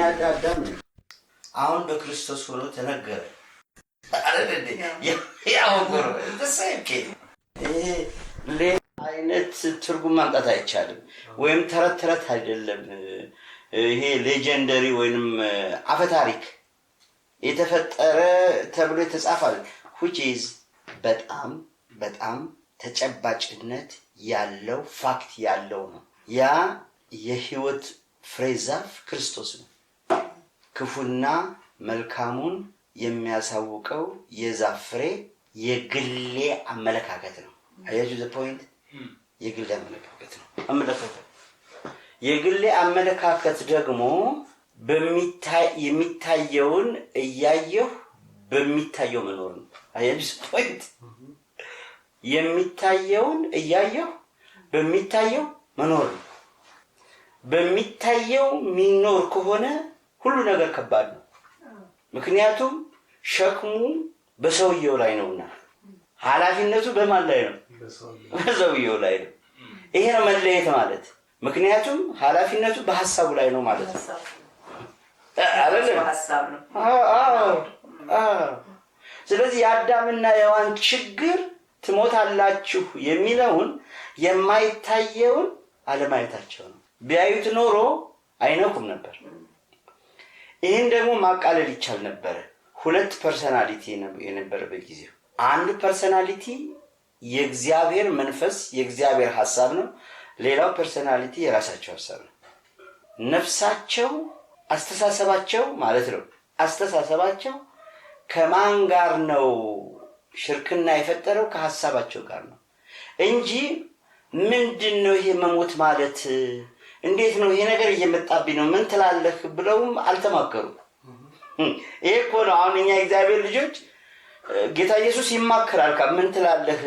አዳም አሁን በክርስቶስ ሆኖ ተነገረ አይደል? ያው ጎር ተሰይኬ ሌላ አይነት ትርጉም ማምጣት አይቻልም። ወይም ተረት አይደለም። ይሄ ሌጀንደሪ ወይንም አፈታሪክ የተፈጠረ ተብሎ የተጻፈው which is በጣም ተጨባጭነት ያለው ፋክት ያለው ነው። ያ የህይወት ፍሬዛፍ ክርስቶስ ነው። ክፉና መልካሙን የሚያሳውቀው የዛፍ ፍሬ የግሌ አመለካከት ነው። አያችሁ the point? የግሌ አመለካከት ነው። የግሌ አመለካከት ደግሞ የሚታየውን እያየሁ በሚታየው መኖር ነው። አያችሁ the point? የሚታየውን እያየሁ በሚታየው መኖር ነው። በሚታየው ሚኖር ከሆነ ሁሉ ነገር ከባድ ነው። ምክንያቱም ሸክሙ በሰውየው ላይ ነውና ኃላፊነቱ በማን ላይ ነው? በሰውየው ላይ ነው። ይሄ ነው መለየት ማለት። ምክንያቱም ኃላፊነቱ በሐሳቡ ላይ ነው ማለት ነው። ሐሳብ ነው። ስለዚህ የአዳምና የሔዋን ችግር ትሞታላችሁ የሚለውን የማይታየውን አለማየታቸው ነው። ቢያዩት ኖሮ አይነኩም ነበር። ይህን ደግሞ ማቃለል ይቻል ነበር። ሁለት ፐርሰናሊቲ የነበረ በጊዜው አንዱ ፐርሰናሊቲ የእግዚአብሔር መንፈስ የእግዚአብሔር ሐሳብ ነው። ሌላው ፐርሰናሊቲ የራሳቸው ሐሳብ ነው። ነፍሳቸው አስተሳሰባቸው ማለት ነው። አስተሳሰባቸው ከማን ጋር ነው ሽርክና የፈጠረው? ከሐሳባቸው ጋር ነው እንጂ ምንድነው ይሄ መሞት ማለት? እንዴት ነው ይሄ ነገር እየመጣብኝ ነው ምን ትላለህ ብለውም አልተማከሩም። ይሄ እኮ ነው አሁን እኛ እግዚአብሔር ልጆች ጌታ ኢየሱስ ይማከራል። ምን ትላለህ?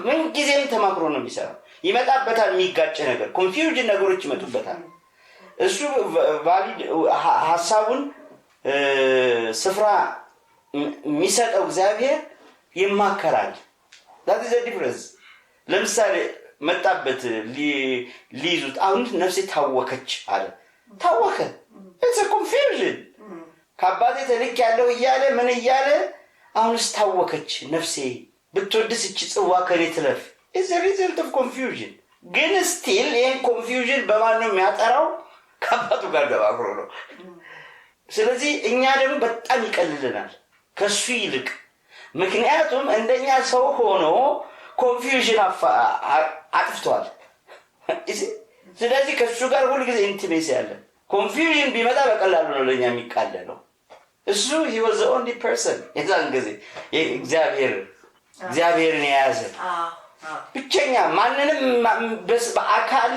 ምን ጊዜም ተማክሮ ነው የሚሰራው። ይመጣበታል የሚጋጭ ነገር፣ ኮንፊውዥን ነገሮች ይመጡበታል። እሱ ቫሊድ ሐሳቡን ስፍራ የሚሰጠው እግዚአብሔር ይማከራል። that is the difference። ለምሳሌ መጣበት ሊይዙት አሁን ነፍሴ ታወከች አለ። ታወከ it's a confusion። ከአባቴ ተልክ ያለው እያለ ምን እያለ አሁንስ ታወከች ነፍሴ ብትወድስ እቺ ጽዋ ከኔ ትለፍ is a result of confusion። ግን still ይሄን confusion በማን ነው የሚያጠራው? ከአባቱ ጋር ገባክሮ ነው። ስለዚህ እኛ ደግሞ በጣም ይቀልልናል ከሱ ይልቅ። ምክንያቱም እንደኛ ሰው ሆኖ ኮንፊውዥን አጥፍቷል። ስለዚህ ከሱ ጋር ሁሉ ጊዜ ኢንቲሜሲ ያለ ኮንፊውዥን ቢመጣ በቀላሉ ነው ለኛ የሚቃለለው። እሱ he was the only person የዛን ጊዜ እግዚአብሔርን የያዘ ብቸኛ ማንንም በአካል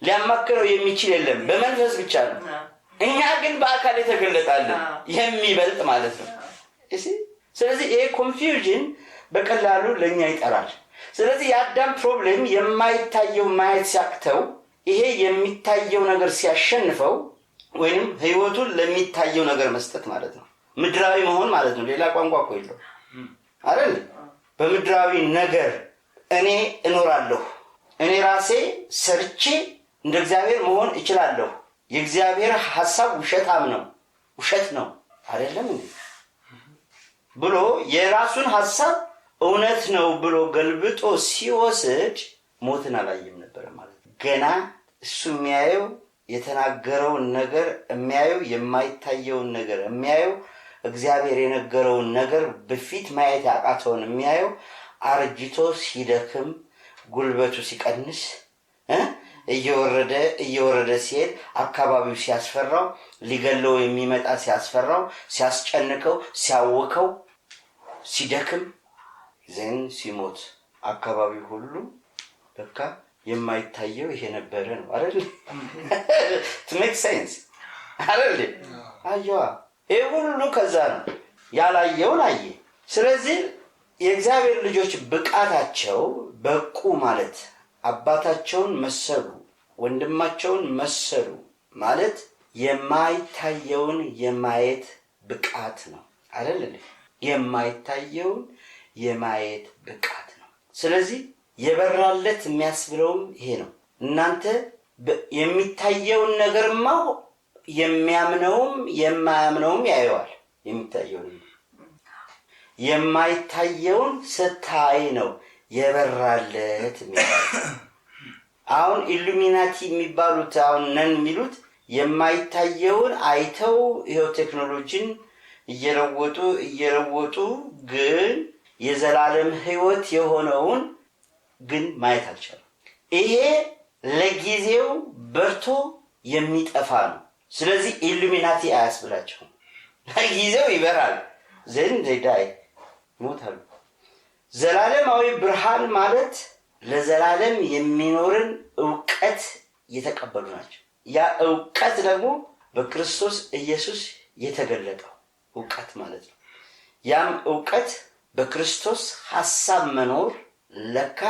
ሊያማክረው የሚችል የለም፣ በመንፈስ ብቻ ነው። እኛ ግን በአካል የተገለጣለን የሚበልጥ ማለት ነው። ስለዚህ ይሄ ኮንፊውዥን በቀላሉ ለኛ ይጠራል። ስለዚህ የአዳም ፕሮብሌም የማይታየው ማየት ሲያቅተው ይሄ የሚታየው ነገር ሲያሸንፈው ወይንም ህይወቱን ለሚታየው ነገር መስጠት ማለት ነው። ምድራዊ መሆን ማለት ነው። ሌላ ቋንቋ እኮ የለው አይደል? በምድራዊ ነገር እኔ እኖራለሁ፣ እኔ ራሴ ሰርቼ እንደ እግዚአብሔር መሆን እችላለሁ። የእግዚአብሔር ሐሳብ ውሸት ነው አይደለም እንዴ ብሎ የራሱን ሐሳብ እውነት ነው ብሎ ገልብጦ ሲወስድ ሞትን አላየም ነበር ማለት ነው። ገና እሱ የሚያየው የተናገረውን ነገር የሚያየው የማይታየውን ነገር የሚያየው እግዚአብሔር የነገረውን ነገር በፊት ማየት ያቃተውን የሚያየው አርጅቶ ሲደክም ጉልበቱ ሲቀንስ እየወረደ ሲሄድ አካባቢው ሲያስፈራው ሊገለው የሚመጣ ሲያስፈራው ሲያስጨንቀው ሲያወከው ሲደክም ዘን ሲሞት አካባቢው ሁሉ በቃ የማይታየው ይሄ ነበር ነው አይደል? to make sense አይደል? አየዋ ይሄ ሁሉ ከዛ ነው ያላየውን አየ። ስለዚህ የእግዚአብሔር ልጆች ብቃታቸው በቁ ማለት አባታቸውን መሰሉ ወንድማቸውን መሰሉ ማለት የማይታየውን የማየት ብቃት ነው አይደል? የማይታየውን የማየት ብቃት ነው። ስለዚህ የበራለት የሚያስብለውም ይሄ ነው። እናንተ የሚታየውን ነገርማ የሚያምነውም የማያምነውም ያየዋል። የሚታየውን የማይታየውን ስታይ ነው የበራለት የሚባለው። አሁን ኢሉሚናቲ የሚባሉት አሁን ነን የሚሉት የማይታየውን አይተው ይሄው ቴክኖሎጂን እየለወጡ ግን የዘላለም ሕይወት የሆነውን ግን ማየት አልቻለም። ይሄ ለጊዜው በርቶ የሚጠፋ ነው። ስለዚህ ኢሉሚናቲ አያስብላቸውም። ለጊዜው ይበራል፣ ዘንድ ዳይ ይሞታሉ። ዘላለማዊ ብርሃን ማለት ለዘላለም የሚኖርን ዕውቀት የተቀበሉ ናቸው። ያ ዕውቀት ደግሞ በክርስቶስ ኢየሱስ የተገለጠው ዕውቀት ማለት ነው። ያም ዕውቀት በክርስቶስ ሐሳብ መኖር ለካ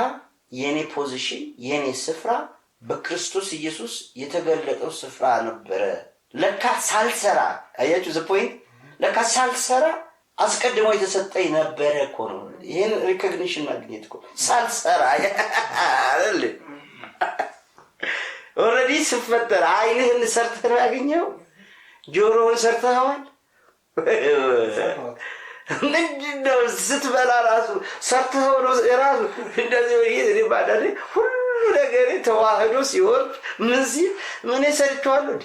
የኔ ፖዚሽን የኔ ስፍራ በክርስቶስ ኢየሱስ የተገለጠው ስፍራ ነበረ። ለካ ሳልሰራ አያችሁ ዘ ፖይንት ለካ ሳልሰራ አስቀድሞ የተሰጠኝ ነበረ እኮ ነው። ይሄን ሪኮግኒሽን ማግኘት እኮ ሳልሰራ አይደል? ኦልሬዲ ስፈጠር አይንህን ሰርተህ ያገኘው ጆሮውን ሰርተኸዋል። ምንድነው ስትበላ ራሱ ሰርተኸው ነው ራሱ እንደዚህ ወይ ባዳሪ ሁሉ ነገር ተዋህዶ ሲወርድ ምን ሲል ምን ሰርቻለሁ እንዴ?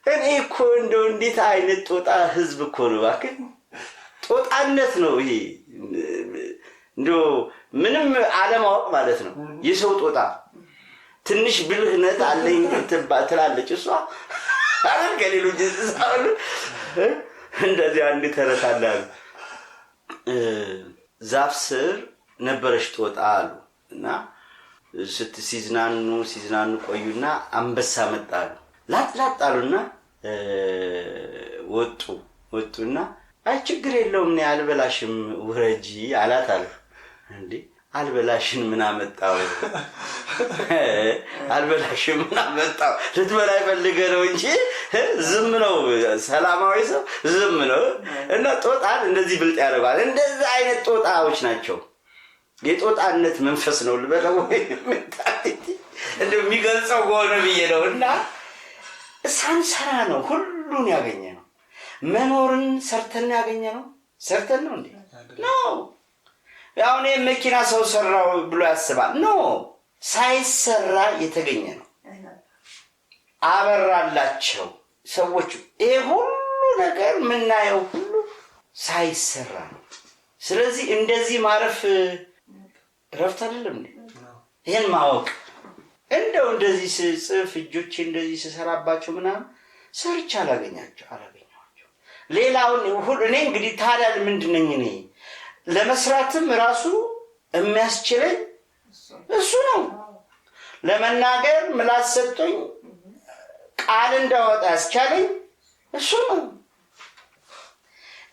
እኔ እኮ እንደው እንዴት አይነት ጦጣ ህዝብ እኮ ነው እባክህ። ጦጣነት ነው ይሄ። እንደው ምንም አለማወቅ ማለት ነው። የሰው ጦጣ ትንሽ ብልህነት አለኝ ትላለች እሷ አይደል? ከሌሎች እንስሳት እንደዚህ አንድ ተረት አለ። ዛፍ ስር ነበረች ጦጣ አሉ እና ሲዝናኑ ቆዩና አንበሳ መጣሉ። ላጥ አሉና ወጡና አይ ችግር የለውም እኔ አልበላሽም ውረጂ አላት አለ። እንዴ አልበላሽን ምን አመጣው? አልበላሽም ምን አመጣው? ልትበላ ይፈልገ ነው እንጂ ዝም ነው። ሰላማዊ ሰው ዝም ነው። እና ጦጣን እንደዚህ ብልጥ ያደርጋል። እንደዚህ አይነት ጦጣዎች ናቸው። የጦጣነት መንፈስ ነው ልበለው ወይ እንደው የሚገልጸው ከሆነ ብዬ ነው። እና ሳንሰራ ነው ሁሉን ያገኘ ነው። መኖርን ሰርተን ያገኘ ነው። ሰርተን ነው እንዴ? ነው ያው እኔ መኪና ሰው ሰራው ብሎ ያስባል። ኖ ሳይሰራ የተገኘ ነው። አበራላቸው ሰዎች። ይሄ ሁሉ ነገር የምናየው ሁሉ ሳይሰራ ነው። ስለዚህ እንደዚህ ማረፍ ረፍት አይደለም እንዴ? ይሄን ማወቅ እንደው እንደዚህ ስጽፍ እጆቼ እንደዚህ ስሰራባቸው ምናምን ሰርቻ አላገኛቸው ሌላውን ሁሉ እኔ እንግዲህ ታዲያ ምንድነኝ እኔ ለመስራትም ራሱ የሚያስችለኝ እሱ ነው። ለመናገር ምላስ ሰጥቶኝ ቃል እንዳወጣ ያስቻለኝ እሱ ነው።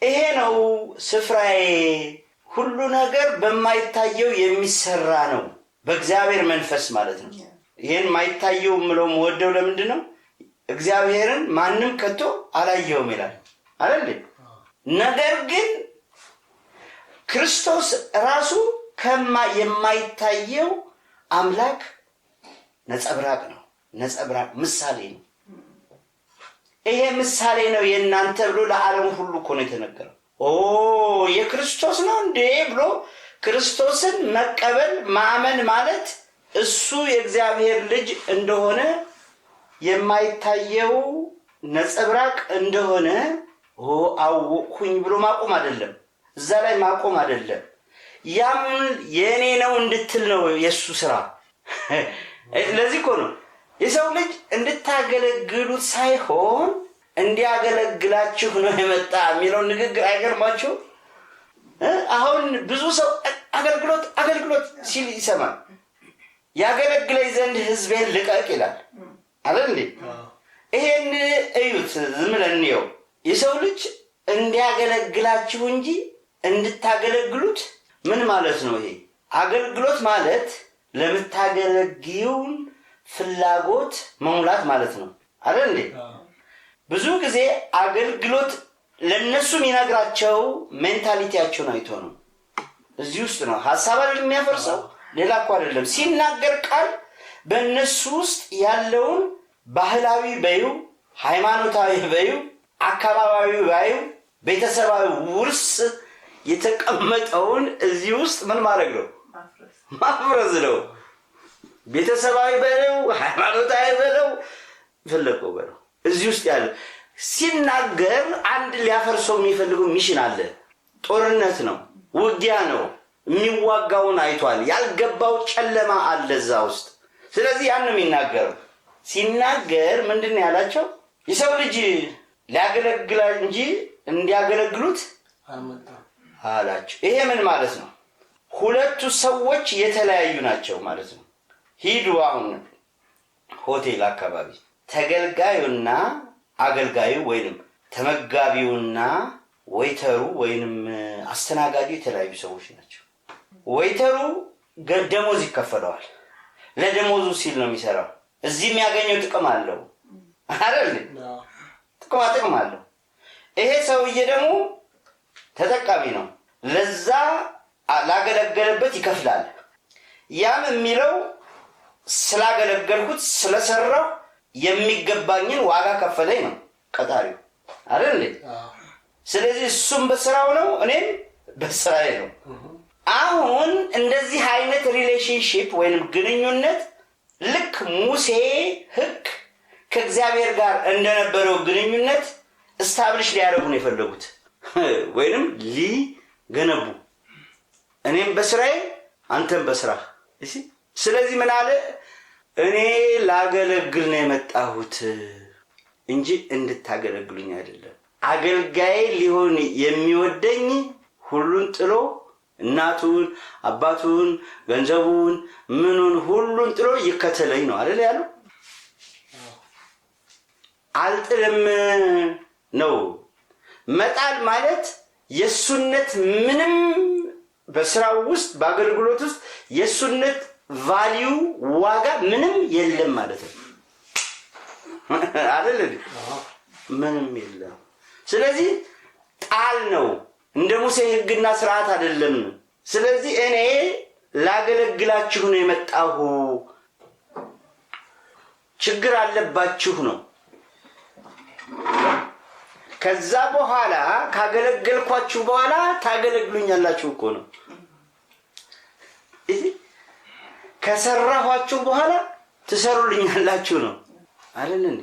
ይሄ ነው ስፍራዬ። ሁሉ ነገር በማይታየው የሚሰራ ነው፣ በእግዚአብሔር መንፈስ ማለት ነው። ይሄን ማይታየው ምለው ወደው ለምንድን ነው? እግዚአብሔርን ማንም ከቶ አላየውም ይላል አይደል? ነገር ግን ክርስቶስ ራሱ የማይታየው አምላክ ነጸብራቅ ነው። ነጸብራቅ ምሳሌ ነው። ይሄ ምሳሌ ነው የእናንተ ብሎ ለዓለም ሁሉ እኮ ነው የተነገረው። የክርስቶስ ነው እንዴ ብሎ ክርስቶስን መቀበል ማመን ማለት እሱ የእግዚአብሔር ልጅ እንደሆነ የማይታየው ነጸብራቅ እንደሆነ አወቅኩኝ ብሎ ማቆም አይደለም። እዛ ላይ ማቆም አይደለም። ያም የኔ ነው እንድትል ነው የሱ ስራ። ለዚህ እኮ ነው የሰው ልጅ እንድታገለግሉት ሳይሆን እንዲያገለግላችሁ ነው የመጣ የሚለው ንግግር አይገርማችሁ? አሁን ብዙ ሰው አገልግሎት ሲል ይሰማል። ያገለግለኝ ዘንድ ህዝቤን ልቀቅ ይላል አይደል እንዴ? ይሄን እዩት፣ ዝም ብለን እንየው። የሰው ልጅ እንዲያገለግላችሁ እንጂ እንድታገለግሉት ምን ማለት ነው? ይሄ አገልግሎት ማለት ለምታገለግዩን ፍላጎት መሙላት ማለት ነው አይደል እንዴ? ብዙ ጊዜ አገልግሎት ለነሱ የሚነግራቸው ሜንታሊቲያቸውን አይቶ ነው። እዚህ ውስጥ ነው ሐሳብ አይደል የሚያፈርሰው፣ ሌላ እኮ አይደለም። ሲናገር ቃል በእነሱ ውስጥ ያለውን ባህላዊ በዩ፣ ሃይማኖታዊ በዩ፣ አካባቢያዊ በዩ፣ ቤተሰባዊ ውርስ የተቀመጠውን እዚህ ውስጥ ምን ማድረግ ነው? ማፍረስ ነው። ቤተሰባዊ በለው፣ ሃይማኖታዊ በለው፣ ፈለቀው በለው እዚህ ውስጥ ያለ ሲናገር አንድ ሊያፈርሰው የሚፈልገው ሚሽን አለ። ጦርነት ነው፣ ውጊያ ነው። የሚዋጋውን አይቷል። ያልገባው ጨለማ አለ እዛ ውስጥ። ስለዚህ ያን ነው የሚናገረው። ሲናገር ምንድን ነው ያላቸው? የሰው ልጅ ሊያገለግላ እንጂ እንዲያገለግሉት አላቸው። ይሄ ምን ማለት ነው? ሁለቱ ሰዎች የተለያዩ ናቸው ማለት ነው። ሂዱ አሁን ሆቴል አካባቢ ተገልጋዩና አገልጋዩ ወይንም ተመጋቢውና ወይተሩ ወይንም አስተናጋጁ የተለያዩ ሰዎች ናቸው። ወይተሩ ደሞዝ ይከፈለዋል። ለደሞዙ ሲል ነው የሚሰራው። እዚህ የሚያገኘው ጥቅም አለው አይደል? ጥቅም አለው። ይሄ ሰውዬ ደግሞ ተጠቃሚ ነው። ለዛ ላገለገለበት ይከፍላል። ያም የሚለው ስላገለገልኩት ስለሰራው የሚገባኝን ዋጋ ከፈለኝ ነው ቀጣሪው አይደል? ስለዚህ እሱም በስራው ነው፣ እኔም በስራዬ ነው። አሁን እንደዚህ አይነት ሪሌሽንሺፕ ወይንም ግንኙነት ልክ ሙሴ ሕግ ከእግዚአብሔር ጋር እንደነበረው ግንኙነት እስታብሊሽ ሊያደርጉ ነው የፈለጉት ወይንም ሊገነቡ፣ እኔም በስራዬ አንተም በስራህ። እሺ፣ ስለዚህ ምን አለ? እኔ ላገለግል ነው የመጣሁት እንጂ እንድታገለግሉኝ አይደለም። አገልጋይ ሊሆን የሚወደኝ ሁሉን ጥሎ እናቱን፣ አባቱን፣ ገንዘቡን፣ ምኑን ሁሉን ጥሎ ይከተለኝ ነው አይደል ያለው? አልጥልም ነው። መጣል ማለት የሱነት ምንም በስራው ውስጥ በአገልግሎት ውስጥ የሱነት ቫልዩ ዋጋ ምንም የለም ማለት ነው አይደል? ምንም የለም። ስለዚህ ጣል ነው። እንደ ሙሴ ሕግና ስርዓት አይደለም። ስለዚህ እኔ ላገለግላችሁ ነው የመጣሁ። ችግር አለባችሁ ነው። ከዛ በኋላ ካገለገልኳችሁ በኋላ ታገለግሉኛላችሁ እኮ ነው። ከሰራኋችሁ በኋላ ትሰሩልኛላችሁ ነው አይደል እንዴ?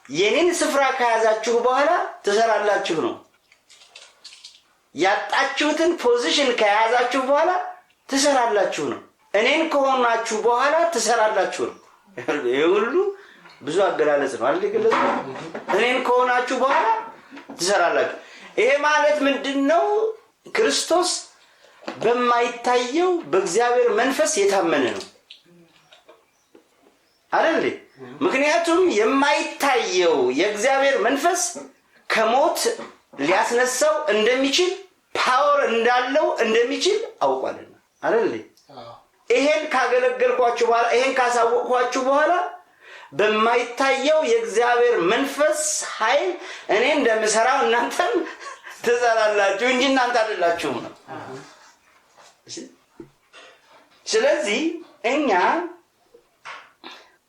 የኔን ስፍራ ከያዛችሁ በኋላ ትሰራላችሁ ነው። ያጣችሁትን ፖዚሽን ከያዛችሁ በኋላ ትሰራላችሁ ነው። እኔን ከሆናችሁ በኋላ ትሰራላችሁ ነው። ይሄ ሁሉ ብዙ አገላለጽ ነው አይደል? እኔን ከሆናችሁ በኋላ ትሰራላችሁ። ይሄ ማለት ምንድነው? ክርስቶስ በማይታየው በእግዚአብሔር መንፈስ የታመነ ነው አይደል? ምክንያቱም የማይታየው የእግዚአብሔር መንፈስ ከሞት ሊያስነሳው እንደሚችል ፓወር እንዳለው እንደሚችል አውቋልና አይደል? ይሄን ካገለገልኳችሁ በኋላ ይሄን ካሳወቅኳችሁ በኋላ በማይታየው የእግዚአብሔር መንፈስ ኃይል እኔ እንደምሰራው እናንተም ትሰራላችሁ እንጂ እናንተ አይደላችሁም ነው። ስለዚህ እኛ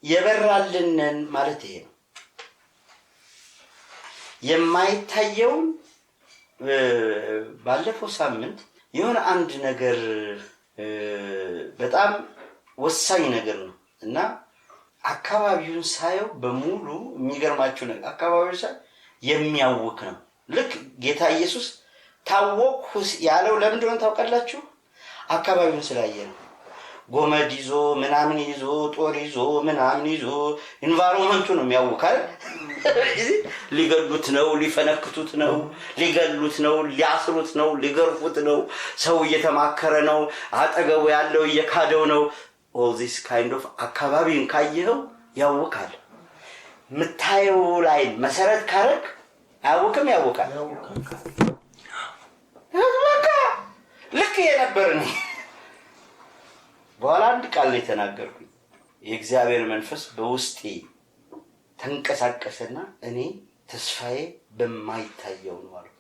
የበራልንን ማለት ይሄ ነው። የማይታየውን ባለፈው ሳምንት የሆነ አንድ ነገር በጣም ወሳኝ ነገር ነው እና አካባቢውን ሳየው በሙሉ የሚገርማችሁ ነገር አካባቢው ሳይ የሚያውክ ነው። ልክ ጌታ ኢየሱስ ታወቅሁ ያለው ለምን እንደሆነ ታውቃላችሁ? አካባቢውን ስላየ ነው። ጎመድ ይዞ ምናምን ይዞ ጦር ይዞ ምናምን ይዞ ኢንቫይሮንመንቱ ነው የሚያውካል። ሊገሉት ነው፣ ሊፈነክቱት ነው፣ ሊገሉት ነው፣ ሊያስሩት ነው፣ ሊገርፉት ነው። ሰው እየተማከረ ነው፣ አጠገቡ ያለው እየካደው ነው። all this kind of አካባቢን ካየኸው ያውካል። ምታየው ላይ መሰረት ካረክ አያውክም? ያውካል። በቃ ልክ የነበርኝ በኋላ አንድ ቃል የተናገርኩኝ የእግዚአብሔር መንፈስ በውስጤ ተንቀሳቀሰና እኔ ተስፋዬ በማይታየው ነው አልኩ።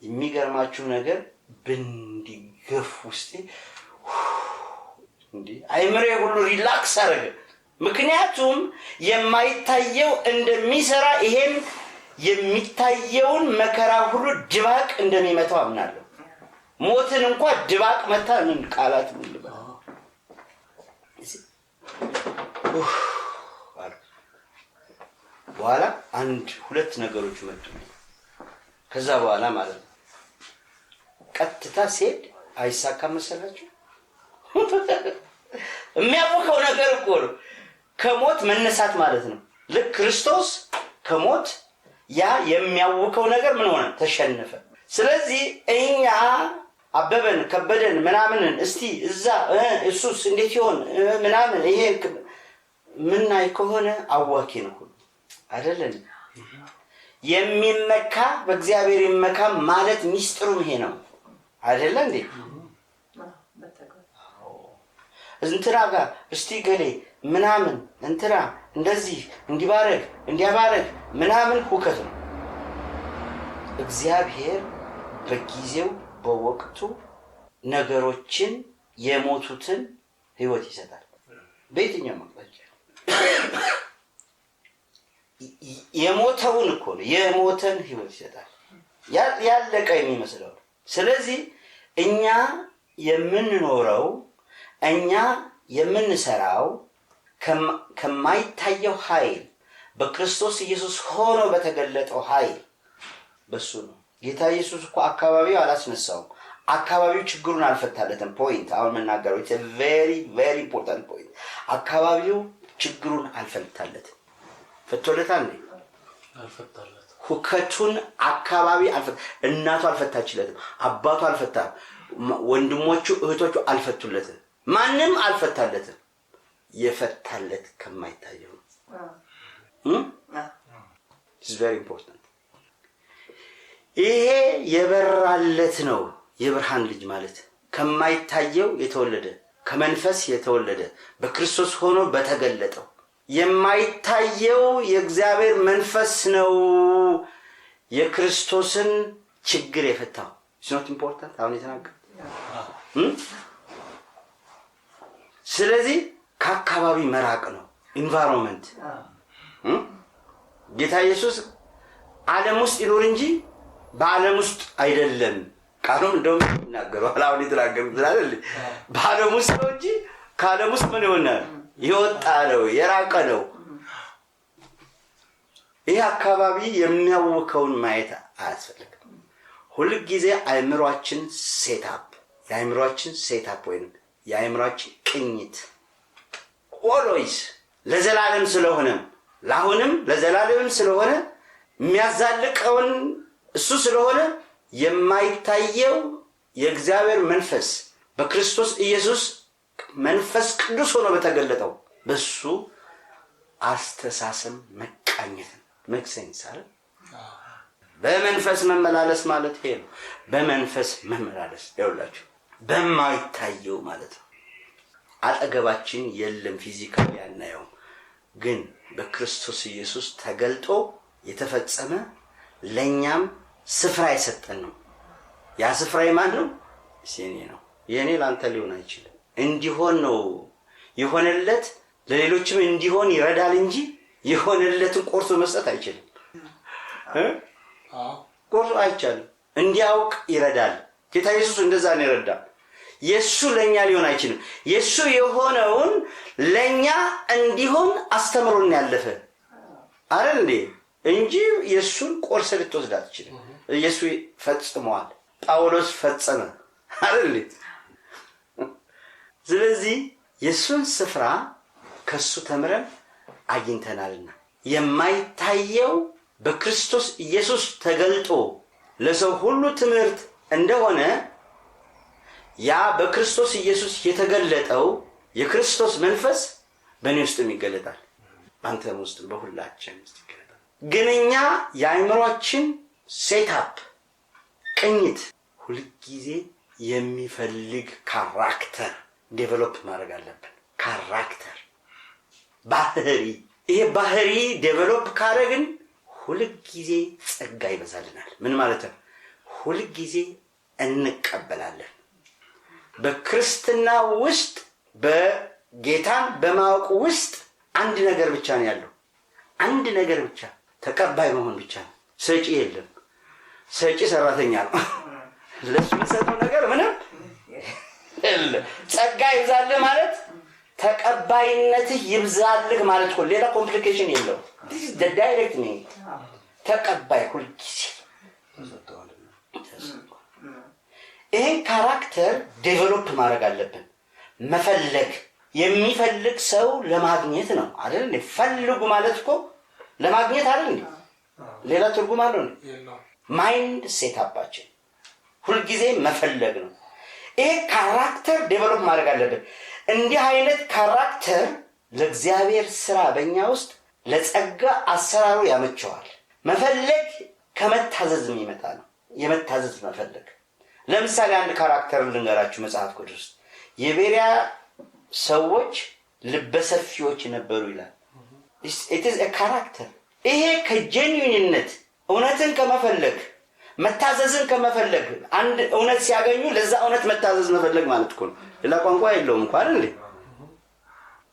የሚገርማችሁ ነገር ብንዲገፍ ውስጤ እንዴ አይምሬ ሁሉ ሪላክስ አረገ። ምክንያቱም የማይታየው እንደሚሰራ ይሄን የሚታየውን መከራ ሁሉ ድባቅ እንደሚመታው አምናለሁ። ሞትን እንኳን ድባቅ መታ ምን ቃላት ምን ልበል በኋላ አንድ ሁለት ነገሮች መጡ። ከዛ በኋላ ማለት ነው ቀጥታ ሴት አይሳካም መሰላችሁ? የሚያውቀው ነገር እኮ ነው ከሞት መነሳት ማለት ነው። ልክ ክርስቶስ ከሞት ያ የሚያውቀው ነገር ምን ሆነ? ተሸነፈ። ስለዚህ እኛ አበበን ከበደን ምናምንን እስቲ እዛ እሱስ እንዴት ይሆን ምናምን ይሄ ምናይ ከሆነ አዋኪ ነው አይደለም። የሚመካ በእግዚአብሔር ይመካ ማለት ሚስጥሩ ይሄ ነው አይደለ እንዴ? እንትና ጋር እስቲ ገሌ ምናምን እንትና እንደዚህ እንዲባረክ እንዲያባረክ ምናምን ሁከት ነው። እግዚአብሔር በጊዜው በወቅቱ ነገሮችን የሞቱትን ህይወት ይሰጣል። በየትኛው መቅጣጫ የሞተውን እኮ ነው የሞተን ህይወት ይሰጣል። ያለቀ የሚመስለው። ስለዚህ እኛ የምንኖረው እኛ የምንሰራው ከማይታየው ኃይል በክርስቶስ ኢየሱስ ሆኖ በተገለጠው ኃይል በሱ ነው። ጌታ ኢየሱስ እኮ አካባቢው አላስነሳውም። አካባቢው ችግሩን አልፈታለትም። ፖይንት አሁን መናገረው it's a very very important point። አካባቢው ችግሩን አልፈታለትም። ፈቶለታል እንዴ? አልፈታለትም። ሁከቱን አካባቢ እናቱ አልፈታችለትም። አባቱ አልፈታም። ወንድሞቹ እህቶቹ አልፈቱለትም። ማንም አልፈታለትም። የፈታለት ከማይታየው it's very important። ይሄ የበራለት ነው የብርሃን ልጅ ማለት ከማይታየው የተወለደ ከመንፈስ የተወለደ በክርስቶስ ሆኖ በተገለጠው የማይታየው የእግዚአብሔር መንፈስ ነው የክርስቶስን ችግር የፈታው። it's not important አሁን የተናገረ ስለዚህ ከአካባቢ መራቅ ነው ኢንቫይሮንመንት። ጌታ ኢየሱስ ዓለም ውስጥ ይኖር እንጂ በዓለም ውስጥ አይደለም። ቃሉም እንደውም ይናገራል። አሁን የተናገሩት አይደል? በዓለም ውስጥ ነው እንጂ ከዓለም ውስጥ ምን ይሆናል? ይወጣ ነው የራቀ ነው። ይህ አካባቢ የሚያውከውን ማየት አያስፈልግም። ሁልጊዜ አእምሯችን ሴታፕ ወይም የአእምሯችን ቅኝት ኦልዌይስ ለዘላለም ስለሆነ ለአሁንም ለዘላለምም ስለሆነ የሚያዛልቀውን እሱ ስለሆነ የማይታየው የእግዚአብሔር መንፈስ በክርስቶስ ኢየሱስ መንፈስ ቅዱስ ሆኖ በተገለጠው በሱ አስተሳሰብ መቃኘት መክሰንስ አለ። በመንፈስ መመላለስ ማለት ይሄ ነው። በመንፈስ መመላለስ ይኸውላችሁ በማይታየው ማለት ነው። አጠገባችን የለም ፊዚካሊ ያናየው ግን በክርስቶስ ኢየሱስ ተገልጦ የተፈጸመ ለኛም ስፍራ የሰጠን ነው። ያ ስፍራ የማን ነው? የኔ ነው። የኔ ላንተ ሊሆን አይችልም። እንዲሆን ነው የሆነለት። ለሌሎችም እንዲሆን ይረዳል እንጂ የሆነለትን ቆርሶ መስጠት አይችልም። ቆርሶ አይቻልም። እንዲያውቅ ይረዳል። ጌታ ኢየሱስ እንደዛ ነው ይረዳል። የሱ ለኛ ሊሆን አይችልም። የሱ የሆነውን ለኛ እንዲሆን አስተምሮን ያለፈ አይደል እንዴ? እንጂ የሱን ቆርሰ ልትወስድ አትችልም። ኢየሱስ ፈጽሟል። ጳውሎስ ፈጸመ አይደል? ስለዚህ የሱን ስፍራ ከሱ ተምረን አግኝተናልና የማይታየው በክርስቶስ ኢየሱስ ተገልጦ ለሰው ሁሉ ትምህርት እንደሆነ ያ በክርስቶስ ኢየሱስ የተገለጠው የክርስቶስ መንፈስ በእኔ ውስጥ ይገለጣል። አንተም ውስጥ በሁላችን ውስጥ ይገለጣል። ግን እኛ የአእምሯችን ሴታፕ ቅኝት ሁልጊዜ የሚፈልግ ካራክተር ዴቨሎፕ ማድረግ አለብን። ካራክተር ባህሪ። ይሄ ባህሪ ዴቨሎፕ ካረግን ሁልጊዜ ጸጋ ይበዛልናል። ምን ማለት ነው? ሁልጊዜ እንቀበላለን። በክርስትና ውስጥ በጌታን በማወቅ ውስጥ አንድ ነገር ብቻ ነው ያለው። አንድ ነገር ብቻ፣ ተቀባይ መሆን ብቻ ነው። ሰጪ የለም። ሰጪ ሰራተኛ ነው። ለሱ የሚሰጠው ነገር ምንም የለም። ጸጋ ይብዛልህ ማለት ተቀባይነትህ ይብዛልህ ማለት እኮ ሌላ ኮምፕሊኬሽን የለው። this is the direct meaning። ተቀባይ ሁልጊዜ ይህን ካራክተር ዴቨሎፕ ማድረግ አለብን። መፈለግ የሚፈልግ ሰው ለማግኘት ነው አይደል? ፈልጉ ማለት እኮ ለማግኘት አይደል? ሌላ ትርጉም አለው? ማይንድ ሴታፓችን ሁልጊዜ መፈለግ ነው። ይሄ ካራክተር ዴቨሎፕ ማድረግ አለብን። እንዲህ አይነት ካራክተር ለእግዚአብሔር ስራ በእኛ ውስጥ ለጸጋ አሰራሩ ያመቸዋል። መፈለግ ከመታዘዝ የሚመጣ ነው። የመታዘዝ መፈለግ። ለምሳሌ አንድ ካራክተር ልንገራችሁ። መጽሐፍ ቅዱስ ውስጥ የቤሪያ ሰዎች ልበሰፊዎች ነበሩ ይላል። it is a character። ይሄ ከጄኒዩንነት እውነትን ከመፈለግ መታዘዝን ከመፈለግ አንድ እውነት ሲያገኙ ለዛ እውነት መታዘዝ መፈለግ ማለት እኮ ነው። ሌላ ቋንቋ የለውም እንኳን አይደል?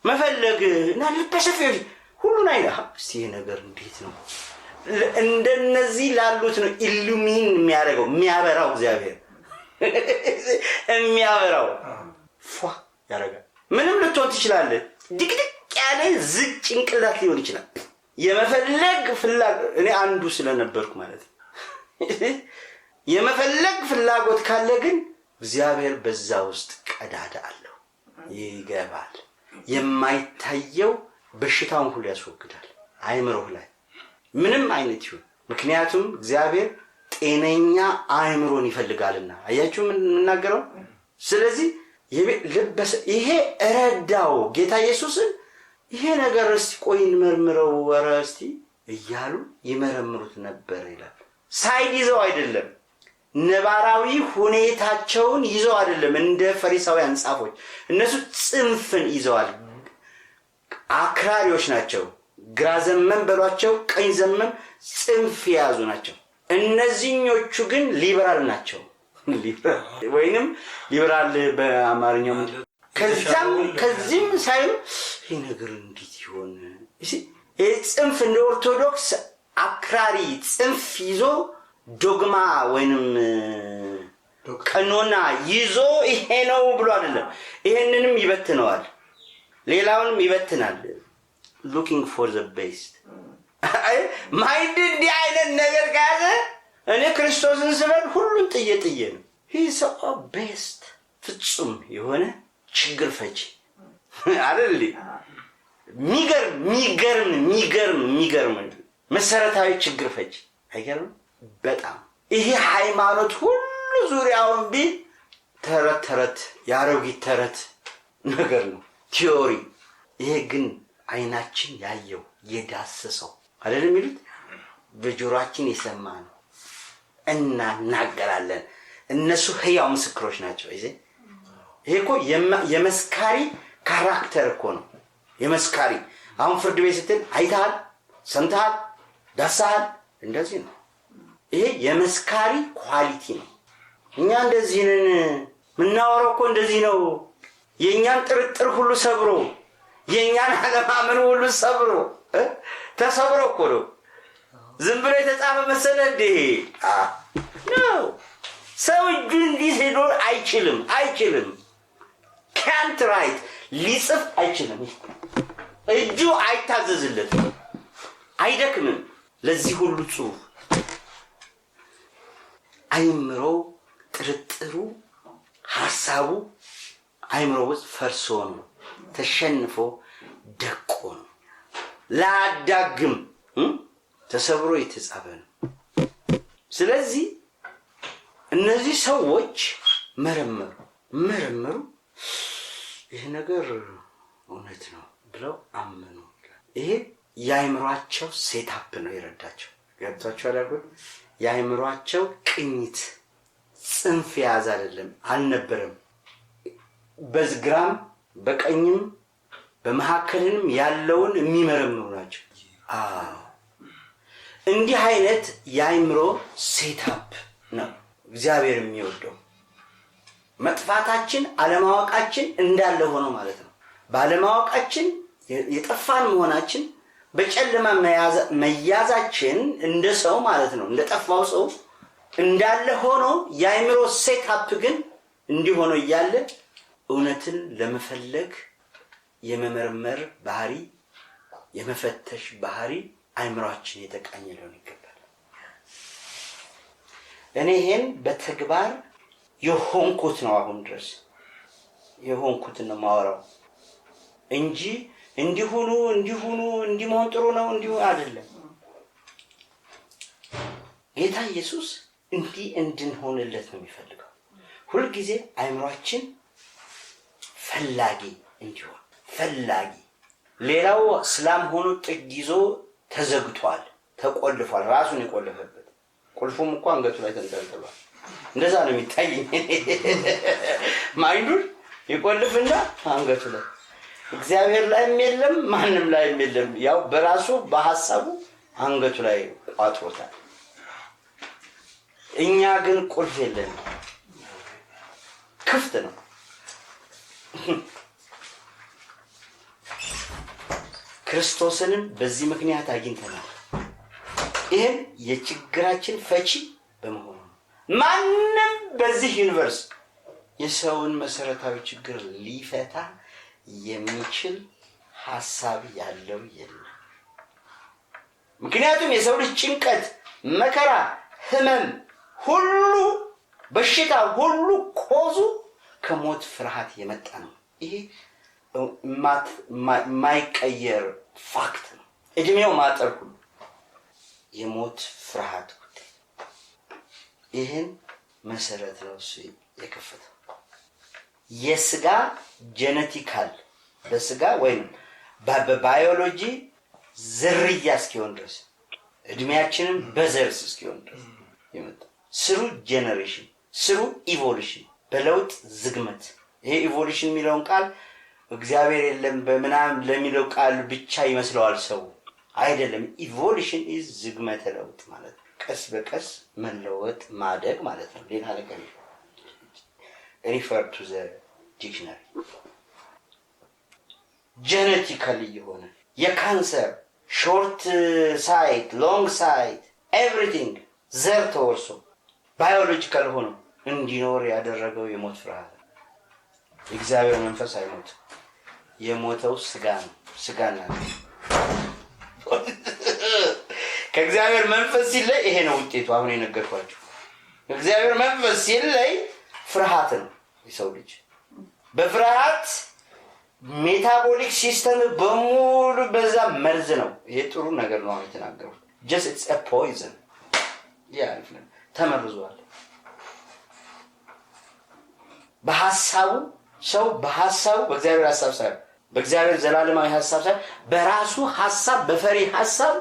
መፈለግ እና ልበሰፊዎች ሁሉን አይነ እስቲ ይሄ ነገር እንዴት ነው እንደነዚህ ላሉት ነው ኢሉሚን የሚያደርገው የሚያበራው እግዚአብሔር የሚያበራው ፏ ያደርጋል። ምንም ልትሆን ትችላለህ። ድቅድቅ ያለ ዝቅ ጭንቅላት ሊሆን ይችላል። የመፈለግ ፍላጎት እኔ አንዱ ስለነበርኩ ማለት ነው። የመፈለግ ፍላጎት ካለ ግን እግዚአብሔር በዛ ውስጥ ቀዳዳ አለው፣ ይገባል። የማይታየው በሽታውን ሁሉ ያስወግዳል አእምሮህ ላይ ምንም አይነት ይሁን። ምክንያቱም እግዚአብሔር ጤነኛ አእምሮን ይፈልጋልና። አያችሁ ምን እናገረው? ስለዚህ ይሄ ረዳው ጌታ ኢየሱስን። ይሄ ነገር እስቲ ቆይ እንመርምረው፣ ወረ እስቲ እያሉ ይመረምሩት ነበር ይላል። ሳይድ ይዘው አይደለም፣ ነባራዊ ሁኔታቸውን ይዘው አይደለም። እንደ ፈሪሳውያን ጻፎች እነሱ ጽንፍን ይዘዋል። አክራሪዎች ናቸው። ግራ ዘመም በሏቸው፣ ቀኝ ዘመም ጽንፍ የያዙ ናቸው። እነዚህኞቹ ግን ሊበራል ናቸው። ወይንም ሊበራል በአማርኛው ከዚህም ሳይሉ ይህ ነገር እንዴት ይሆን? ይህ ጽንፍ እንደ ኦርቶዶክስ አክራሪ ጽንፍ ይዞ ዶግማ ወይንም ቀኖና ይዞ ይሄ ነው ብሎ አይደለም። ይሄንንም ይበትነዋል፣ ሌላውንም ይበትናል። looking for the best ማይንድ እንዲህ አይነት ነገር ካለ እኔ ክርስቶስን ስበል ሁሉን ጥዬ ነው። he is a best ፍጹም የሆነ ችግር ፈቺ አይደል? ሚገርም መሰረታዊ ችግር ፈቺ አይገርም? በጣም ይሄ ሃይማኖት ሁሉ ዙሪያውን ቢል ተረት ያሮጊት ተረት ነገር ነው፣ ቲዮሪ። ይሄ ግን አይናችን ያየው የዳሰሰው አይደል የሚሉት በጆሮአችን የሰማነው እና እናገራለን። እነሱ ህያው ምስክሮች ናቸው። ይሄ እኮ የመስካሪ ካራክተር እኮ ነው። የመስካሪ አሁን ፍርድ ቤት ስትል አይተሃል፣ ሰምተሃል፣ ዳሰሃል፣ እንደዚህ ነው። ይሄ የመስካሪ ኳሊቲ ነው። እኛ እንደዚህ ነን ምናወራው እኮ እንደዚህ ነው። የኛን ጥርጥር ሁሉ ሰብሮ የኛን አለማመን ሁሉ ሰብሮ ተሰብሮ እኮ ነው። ዝም ብሎ የተጻፈ መሰለህ እንዴ? ነው ሰው እጁ እንዲህ ሄዶ አይችልም። ካንት ራይት ሊጽፍ አይችልም። እጁ አይታዘዝለትም፣ አይደክምም። ለዚህ ሁሉ ጽሁፍ አይምሮ ጥርጥሩ ሐሳቡ አይምሮ ውስጥ ፈርሶ ነው፣ ተሸንፎ ደቆ ነው። ላዳግም ተሰብሮ የተጻፈ ነው። ስለዚህ እነዚህ ሰዎች መረመሩ ይሄ ነገር እውነት ነው ብለው አመኑ። ይሄ የአይምሮአቸው ሴታፕ ነው የረዳቸው። ገብቷቸዋል አይደል? የአይምሮአቸው ቅኝት ጽንፍ የያዘ አይደለም አልነበረም። በግራም በቀኝም በመካከልንም ያለውን የሚመረምሩ ናቸው። እንዲህ አይነት የአይምሮ ሴታፕ ነው እግዚአብሔር የሚወደው። መጥፋታችን አለማወቃችን እንዳለ ሆኖ ማለት ነው። ባለማወቃችን የጠፋን መሆናችን በጨለማ መያዛችን እንደ ሰው ማለት ነው እንደጠፋው ሰው እንዳለ ሆኖ የአእምሮ ሴትአፕ ግን እንዲሆነ እያለ እውነትን ለመፈለግ የመመርመር ባህሪ የመፈተሽ ባህሪ አእምሮአችን የተቃኘ ሊሆን ይገባል። እኔ ይሄን በተግባር የሆንኩት ነው አሁን ድረስ የሆንኩት ነው ማወራው እንጂ እንዲሁኑ እንዲመሆን ጥሩ ነው እንዲሁ አይደለም። ጌታ ኢየሱስ እንዲህ እንድንሆንለት ነው የሚፈልገው። ሁሉ ጊዜ አእምሮአችን ፈላጊ እንዲሆን ፈላጊ። ሌላው እስላም ሆኖ ጥግ ይዞ ተዘግቷል፣ ተቆልፏል። ራሱን የቆለፈበት ቁልፉም እኮ አንገቱ ላይ ተንጠልጥሏል። እንደዛ ነው የሚታየኝ። ማይንዱን ይቆልፍና አንገቱ ላይ እግዚአብሔር ላይም የለም ማንም ላይም የለም። ያው በራሱ በሐሳቡ አንገቱ ላይ ቋጥሮታል። እኛ ግን ቁልፍ የለንም፣ ክፍት ነው። ክርስቶስንም በዚህ ምክንያት አግኝተናል። ይህም የችግራችን ፈቺ በመሆኑ ማንም በዚህ ዩኒቨርስ የሰውን መሰረታዊ ችግር ሊፈታ የሚችል ሐሳብ ያለው የለም። ምክንያቱም የሰው ልጅ ጭንቀት፣ መከራ፣ ህመም ሁሉ በሽታ ሁሉ ኮዙ ከሞት ፍርሃት የመጣ ነው። ይሄ ማይቀየር ፋክት ነው። እድሜው ማጠር ሁሉ የሞት ፍርሃት ጉዳይ ይሄን መሰረት ነው እሱ የከፈተው። የስጋ ጄኔቲካል በስጋ ወይም በባዮሎጂ ዝርያ እስኪሆን ድረስ እድሜያችንን በዘርስ እስኪሆን ድረስ ይመጣ ስሩ ጄነሬሽን ስሩ ኢቮሉሽን በለውጥ ዝግመት። ይሄ ኢቮሉሽን የሚለውን ቃል እግዚአብሔር የለም በምናም ለሚለው ቃል ብቻ ይመስለዋል ሰው። አይደለም። ኢቮሉሽን ኢዝ ዝግመተ ለውጥ ማለት ቀስ በቀስ መለወጥ ማደግ ማለት ነው። ሌላ ነገር refer to the dictionary genetically የሆነ የካንሰር short sight long sight everything ዘር ተወርሶ biological ሆኖ እንዲኖር ያደረገው የሞት ፍርሃት። እግዚአብሔር መንፈስ አይሞት፣ የሞተው ስጋ ነው። ስጋና ከእግዚአብሔር መንፈስ ሲለይ ይሄ ነው ውጤቱ። አሁን የነገርኳችሁ እግዚአብሔር መንፈስ ሲለይ ፍርሃት ነው። የሰው ልጅ በፍርሃት ሜታቦሊክ ሲስተም በሙሉ በዛ መርዝ ነው። ይሄ ጥሩ ነገር ነው የተናገሩት። just it's a poison ተመርዟል። በሐሳቡ ሰው በሐሳቡ በእግዚአብሔር ሐሳብ ሳይሆን በእግዚአብሔር ዘላለማዊ ሐሳብ ሳይሆን በራሱ ሐሳብ በፈሪ ሐሳብ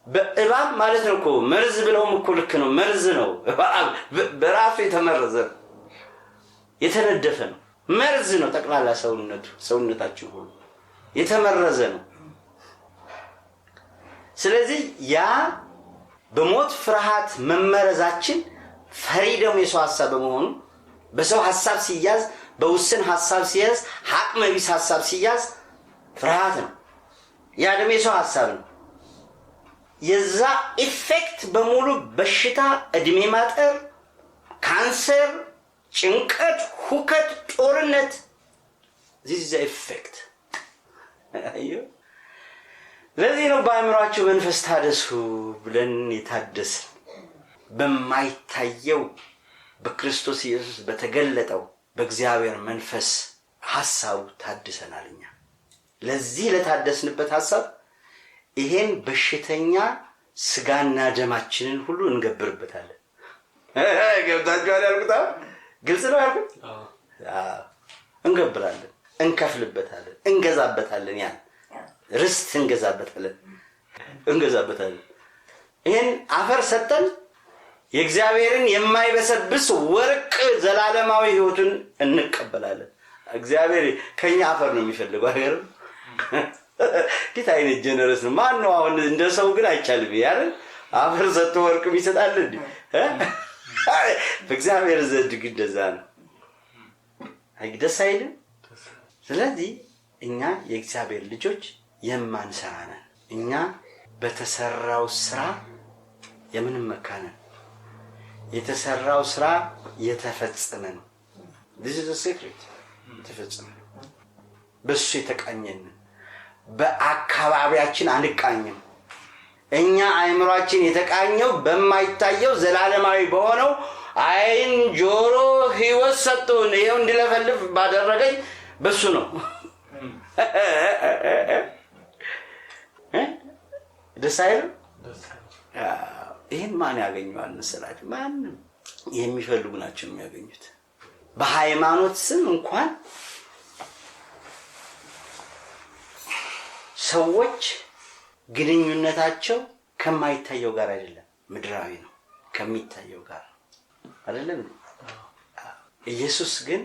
በእባብ ማለት ነው እኮ መርዝ ብለውም እኮ ልክ ነው። መርዝ ነው በራሱ የተመረዘ የተነደፈ ነው። መርዝ ነው ጠቅላላ ሰውነታችን ሁሉ የተመረዘ ነው። ስለዚህ ያ በሞት ፍርሃት መመረዛችን ፈሪ ደግሞ የሰው ሐሳብ በመሆኑ በሰው ሐሳብ ሲያዝ በውስን ሐሳብ ሲያዝ አቅመ ቢስ ሐሳብ ሲያዝ ፍርሃት ነው። ያ ደግሞ የሰው ሐሳብ ነው። የዛ ኢፌክት በሙሉ በሽታ፣ እድሜ ማጠር፣ ካንሰር፣ ጭንቀት፣ ሁከት፣ ጦርነት this is the effect አዩ። ለዚህ ነው በአእምሮአችሁ መንፈስ ታደሱ ብለን የታደስ በማይታየው በክርስቶስ ኢየሱስ በተገለጠው በእግዚአብሔር መንፈስ ሐሳቡ ታድሰናልኛ። ለዚህ ለታደስንበት ሐሳብ ይሄን በሽተኛ ስጋና ደማችንን ሁሉ እንገብርበታለን። ገብታችኋል ያልኩት? ግልጽ ነው ያልኩት? እንገብራለን፣ እንከፍልበታለን፣ እንገዛበታለን። ያን ርስት እንገዛበታለን። ይሄን አፈር ሰጠን የእግዚአብሔርን የማይበሰብስ ወርቅ ዘላለማዊ ሕይወቱን እንቀበላለን። እግዚአብሔር ከኛ አፈር ነው የሚፈልገው አይደል? ዲታ አይነት ጀነረስ ነው። ማን ነው አሁን እንደ ሰው ግን አይቻልም ያለን አፈር ሰጥቶ ወርቅ ይሰጣል እንዴ? በእግዚአብሔር ዘንድ ግን እንደዛ ነው። ደስ አይልም? ስለዚህ እኛ የእግዚአብሔር ልጆች የማንሰራ ነን። እኛ በተሰራው ስራ የምንመካነን፣ የተሰራው ስራ የተፈጸመ ነው። this is a secret የተፈጸመ ነው። በሱ የተቃኘን በአካባቢያችን አንቃኝም። እኛ አእምሯችን የተቃኘው በማይታየው ዘላለማዊ በሆነው አይን፣ ጆሮ፣ ህይወት ሰጥቶን ይሄው እንድለፈልፍ ባደረገኝ በሱ ነው። ደስ አይልም? ይህን ማን ያገኘዋል መሰላችሁ? ማንም። የሚፈልጉ ናቸው የሚያገኙት። በሃይማኖት ስም እንኳን ሰዎች ግንኙነታቸው ከማይታየው ጋር አይደለም፣ ምድራዊ ነው፣ ከሚታየው ጋር አይደለም። ኢየሱስ ግን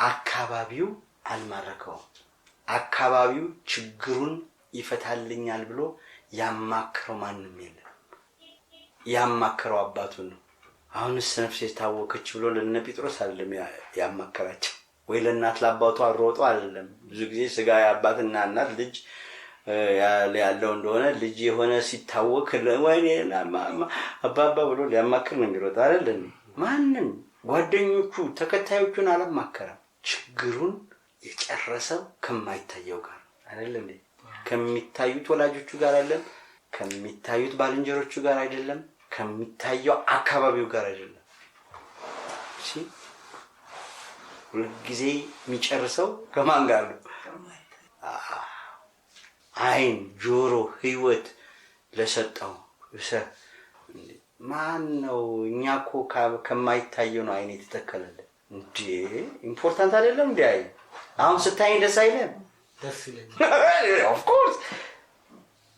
አካባቢው አልማረከውም። አካባቢው ችግሩን ይፈታልኛል ብሎ ያማከረው ማንም የለም። ያማከረው አባቱን ነው። አሁንስ ነፍሴ ታወከች ብሎ ለነ ጴጥሮስ አይደለም ያማከራቸው፣ ወይ ለእናት ለአባቱ አሮጦ አይደለም። ብዙ ጊዜ ስጋ አባትና እናት ልጅ ያለው እንደሆነ ልጅ የሆነ ሲታወክ ወይኔ አባባ ብሎ ሊያማክር ነው የሚሮጥ አይደለም። ማንም ጓደኞቹ ተከታዮቹን አላማከረም። ችግሩን የጨረሰው ከማይታየው ጋር አይደለም። ከሚታዩት ወላጆቹ ጋር አይደለም፣ ከሚታዩት ባልንጀሮቹ ጋር አይደለም፣ ከሚታየው አካባቢው ጋር አይደለም። እሺ፣ ሁልጊዜ የሚጨርሰው ከማን ጋር ነው? አይን፣ ጆሮ፣ ህይወት ለሰጠው ማን ነው? እኛ እኮ ከማይታየው ነው አይን የተተከለልን። እንዴ ኢምፖርታንት አይደለም እንዴ? አይ አሁን ስታይ ደስ አይልም? ደስ ይለኛል። ኦፍ ኮርስ።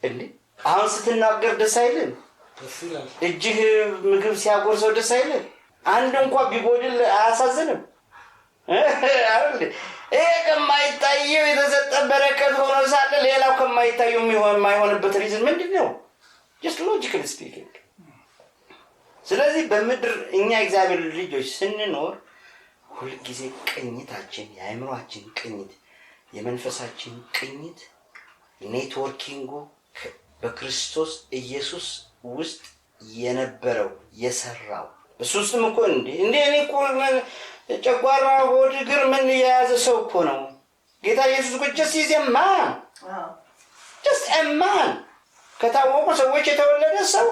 እንዴ አሁን ስትናገር ደስ አይልም? ደስ ይላል። እጅህ ምግብ ሲያጎርሰው ደስ አይልም? አንድ እንኳን ቢጎድል አያሳዝንም? አይደል? ይሄ ከማይታየው የተሰጠ በረከት ሆኖ ሳለ ሌላው ከማይታየው የማይሆንበት ሪዝን ምንድነው? just logically speaking። ስለዚህ በምድር እኛ እግዚአብሔር ልጆች ስንኖር ሁልጊዜ ቅኝታችን፣ የአእምሮአችን ቅኝት፣ የመንፈሳችን ቅኝት፣ ኔትወርኪንጉ በክርስቶስ ኢየሱስ ውስጥ የነበረው የሰራው እሱ ውስጥም እኮ እንዴ እኔ እኮ ጨጓራ፣ ሆድ፣ እግር ምን የያዘ ሰው እኮ ነው ጌታ ኢየሱስ እኮ just a man ከታወቁ ሰዎች የተወለደ ሰው።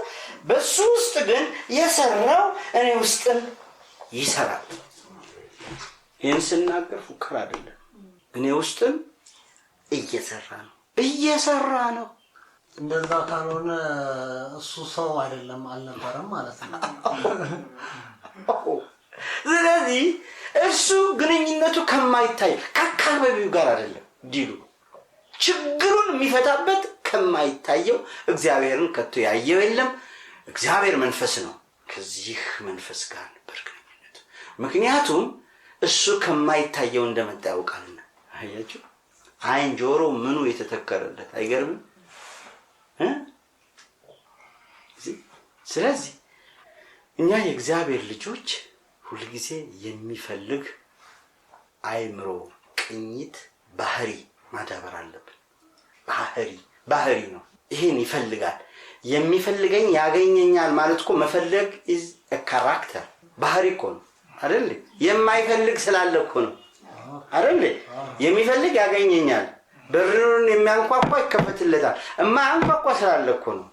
በሱ ውስጥ ግን የሰራው እኔ ውስጥም ይሰራል። ይህን ስናገር ፉክር አይደለም። እኔ ውስጥም እየሰራ ነው። እንደዛ ካልሆነ እሱ ሰው አይደለም አልነበረም ማለት ነው። ስለዚህ እሱ ግንኙነቱ ከማይታይ ከአካባቢው ጋር አይደለም። ዲሉ ችግሩን የሚፈታበት ከማይታየው እግዚአብሔርን ከቶ ያየው የለም። እግዚአብሔር መንፈስ ነው። ከዚህ መንፈስ ጋር ነበር ግንኙነቱ። ምክንያቱም እሱ ከማይታየው እንደመጣ ያውቃልና። አያችሁ፣ አይን፣ ጆሮ፣ ምኑ የተተከረለት አይገርምም? ስለዚህ እኛ የእግዚአብሔር ልጆች ሁልጊዜ የሚፈልግ አእምሮ፣ ቅኝት፣ ባህሪ ማዳበር አለብን። ባህሪ ነው። ይሄን ይፈልጋል። የሚፈልገኝ ያገኘኛል ማለት እኮ መፈለግ is a character ባህሪ እኮ ነው አይደል? የማይፈልግ ስላለ እኮ ነው አይደል? የሚፈልግ ያገኘኛል። በሩን የሚያንኳኳ ይከፈትለታል። የማያንኳኳ ስላለ እኮ ነው።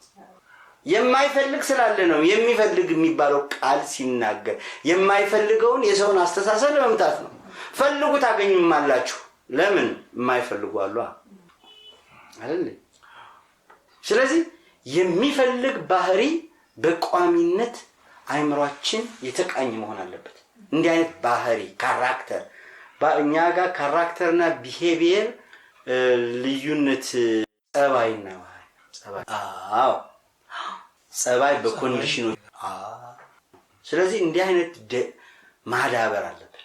የማይፈልግ ስላለ ነው። የሚፈልግ የሚባለው ቃል ሲናገር የማይፈልገውን የሰውን አስተሳሰብ ለመምታት ነው። ፈልጉ ታገኙማላችሁ። ለምን የማይፈልጉ አሉ አይደል? ስለዚህ የሚፈልግ ባህሪ በቋሚነት አእምሯችን የተቃኘ መሆን አለበት። እንዲህ አይነት ባህሪ ካራክተር በእኛ ጋር ካራክተርና ቢሄቪየር ልዩነት ጸባይና ጸባይ በኮንዲሽኖች ስለዚህ እንዲህ አይነት ማዳበር አለብን።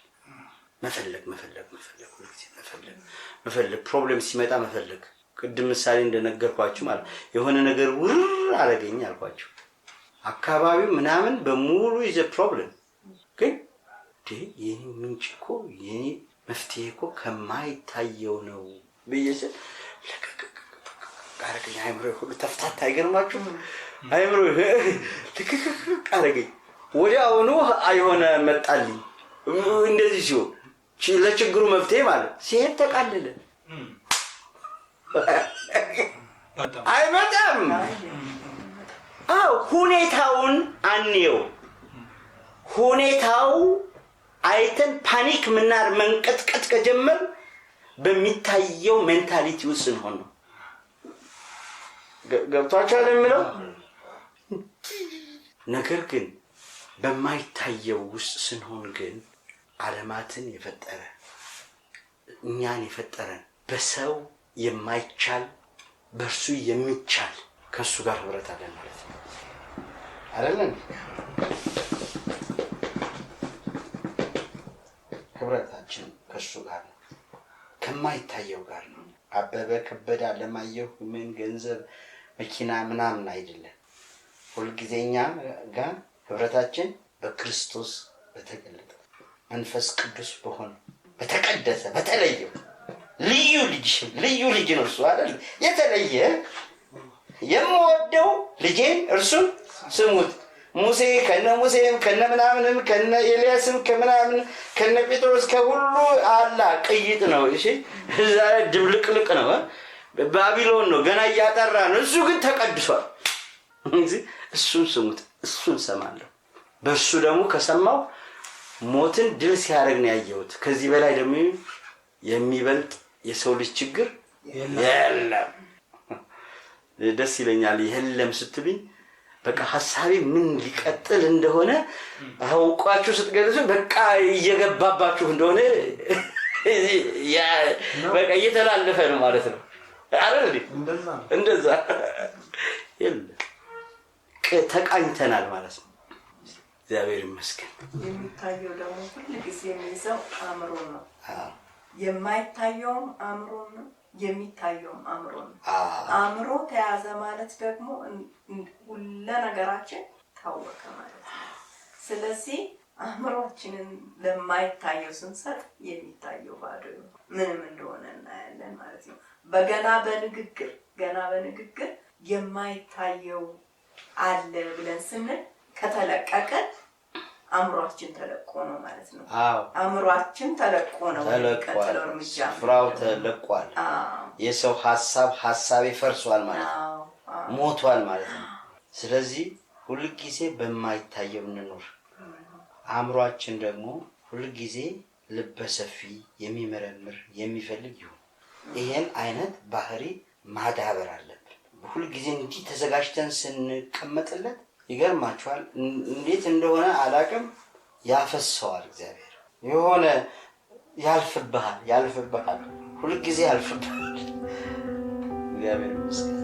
መፈለግ ፕሮብሌም ሲመጣ መፈለግ። ቅድም ምሳሌ እንደነገርኳችሁ ማለት የሆነ ነገር ውር አረገኝ አልኳችሁ። አካባቢው ምናምን በሙሉ ይዘ ፕሮብሌም ግን የኔ ምንጭ እኮ የኔ መፍትሄ እኮ ከማይታየው ነው ብዬሽ አረገኝ። አይምሮዬ ሁሉ ተፍታታ። አይገርማችሁ? አይምሮዬ ልክክክ አረገኝ። ወዲያውኑ አይሆነ መጣልኝ። እንደዚህ ሲሆን ለችግሩ መፍትሄ ማለት ሲሄድ ተቃለለ። አይመጣም። ሁኔታውን አንየው። ሁኔታው አይተን ፓኒክ ምናር መንቀጥቀጥ ከጀመር በሚታየው ሜንታሊቲ ውስጥ እንሆን ነው። ገብቷችኋል የሚለው ነገር ግን በማይታየው ውስጥ ስንሆን ግን ዓለማትን የፈጠረ እኛን የፈጠረን በሰው የማይቻል በእርሱ የሚቻል ከእሱ ጋር ህብረት አለን ማለት ነው አይደለም? ህብረታችን ከእሱ ጋር ነው፣ ከማይታየው ጋር ነው። አበበ ከበደ አለማየሁ ምን ገንዘብ መኪና ምናምን አይደለም። ሁልጊዜ እኛ ጋር ህብረታችን በክርስቶስ በተገለጠ መንፈስ ቅዱስ በሆነ በተቀደሰ በተለየው ልዩ ልጅ ነው እሱ አይደል? የተለየ የምወደው ልጄን እርሱን ስሙት። ሙሴ ከነ ሙሴም ከነ ምናምንም ከነ ኤልያስም ከምናምን ከነ ጴጥሮስ ከሁሉ አላ ቅይጥ ነው። እሺ እዛ ድብልቅልቅ ነው። ባቢሎን ነው ገና እያጠራ ነው። እሱ ግን ተቀድሷል። እሱን ስሙት፣ እሱን ሰማለሁ። በእሱ ደግሞ ከሰማው ሞትን ድል ሲያደርግ ነው ያየሁት። ከዚህ በላይ ደግሞ የሚበልጥ የሰው ልጅ ችግር የለም። ደስ ይለኛል የለም ስትብኝ በቃ ሐሳቤ ምን ሊቀጥል እንደሆነ አውቃችሁ ስትገልጹ በቃ እየገባባችሁ እንደሆነ በቃ እየተላለፈ ነው ማለት ነው አይደል? እንደዛ የለም ተቃኝተናል ማለት ነው። እግዚአብሔር ይመስገን። የሚታየው ደግሞ ሁሉ ጊዜ የሚይዘው አእምሮ ነው። የማይታየውም አእምሮ ነው፣ የሚታየውም አእምሮ ነው። አእምሮ ተያዘ ማለት ደግሞ ሁሉ ነገራችን ታወቀ ማለት ነው። ስለዚህ አእምሮአችንን ለማይታየው ስንሰጥ የሚታየው ባዶ ምንም እንደሆነ እናያለን ማለት ነው። ገና በንግግር የማይታየው አለ ብለን ስንል ከተለቀቀ አእምሮአችን ተለቆ ነው ማለት ነው። አእምሮአችን ተለቆ ነው የሚቀጥለው እርምጃ። ፍራው ተለቋል። የሰው ሐሳቤ ፈርሷል ማለት ነው፣ ሞቷል ማለት ነው። ስለዚህ ሁልጊዜ በማይታየው እንኖር። አእምሮአችን ደግሞ ሁልጊዜ ልበሰፊ የሚመረምር የሚፈልግ ይሁን። ይሄን አይነት ባህሪ ማዳበር አለብን። ሁልጊዜ እንዲህ ተዘጋጅተን ስንቀመጥለት ይገርማችኋል፣ እንዴት እንደሆነ አላቅም፣ ያፈሰዋል እግዚአብሔር። የሆነ ያልፍብሃል፣ ሁልጊዜ ያልፍብሃል። እግዚአብሔር ይመስገን።